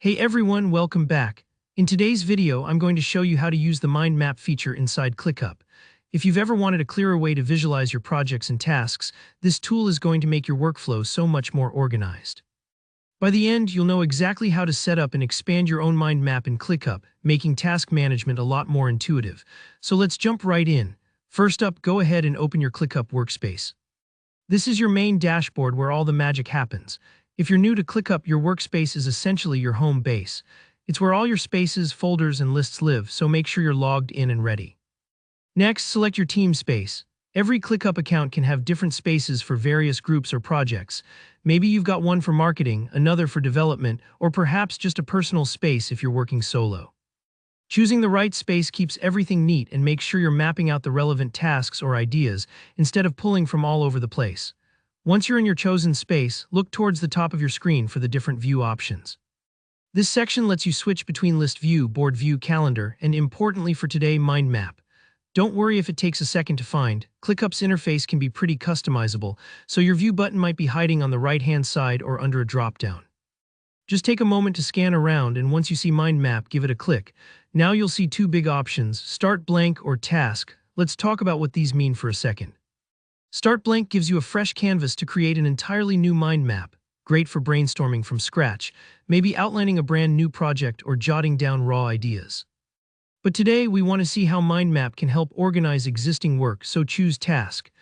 Hey everyone, welcome back. In today's video, I'm going to show you how to use the mind map feature inside ClickUp. If you've ever wanted a clearer way to visualize your projects and tasks, this tool is going to make your workflow so much more organized. By the end, you'll know exactly how to set up and expand your own mind map in ClickUp, making task management a lot more intuitive. So let's jump right in. First up, go ahead and open your ClickUp workspace. This is your main dashboard where all the magic happens. If you're new to ClickUp, your workspace is essentially your home base. It's where all your spaces, folders, and lists live, so make sure you're logged in and ready. Next, select your team space. Every ClickUp account can have different spaces for various groups or projects. Maybe you've got one for marketing, another for development, or perhaps just a personal space if you're working solo. Choosing the right space keeps everything neat and makes sure you're mapping out the relevant tasks or ideas instead of pulling from all over the place. Once you're in your chosen space, look towards the top of your screen for the different view options. This section lets you switch between list view, board view, calendar, and importantly for today, mind map. Don't worry if it takes a second to find. ClickUp's interface can be pretty customizable, so your view button might be hiding on the right-hand side or under a drop-down. Just take a moment to scan around, and once you see mind map, give it a click. Now you'll see two big options, start blank or task. Let's talk about what these mean for a second. Start blank gives you a fresh canvas to create an entirely new mind map, great for brainstorming from scratch, maybe outlining a brand new project or jotting down raw ideas. But today we want to see how mind map can help organize existing work, so choose task.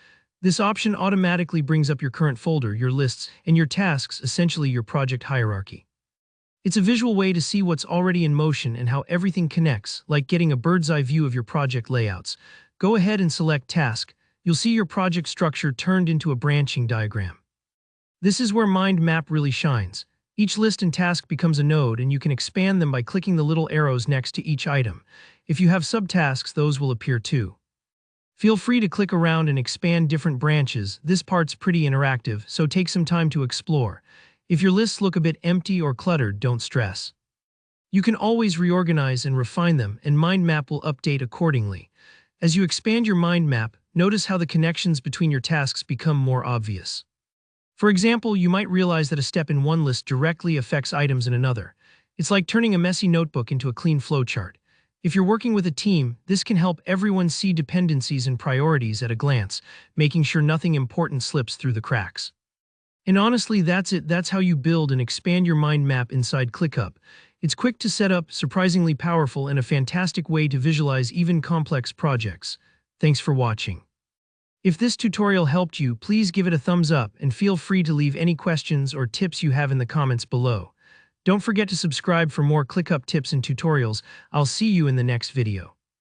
This option automatically brings up your current folder, your lists, and your tasks, essentially your project hierarchy. It's a visual way to see what's already in motion and how everything connects, like getting a bird's eye view of your project layouts. Go ahead and select task. You'll see your project structure turned into a branching diagram. This is where mind map really shines. Each list and task becomes a node, and you can expand them by clicking the little arrows next to each item. If you have subtasks, those will appear too. Feel free to click around and expand different branches. This part's pretty interactive, so take some time to explore. If your lists look a bit empty or cluttered, don't stress. You can always reorganize and refine them, and mind map will update accordingly. As you expand your mind map, notice how the connections between your tasks become more obvious. For example, you might realize that a step in one list directly affects items in another. It's like turning a messy notebook into a clean flowchart. If you're working with a team, this can help everyone see dependencies and priorities at a glance, making sure nothing important slips through the cracks. And honestly, that's it. That's how you build and expand your mind map inside ClickUp. It's quick to set up, surprisingly powerful, and a fantastic way to visualize even complex projects. Thanks for watching. If this tutorial helped you, please give it a thumbs up and feel free to leave any questions or tips you have in the comments below. Don't forget to subscribe for more ClickUp tips and tutorials. I'll see you in the next video.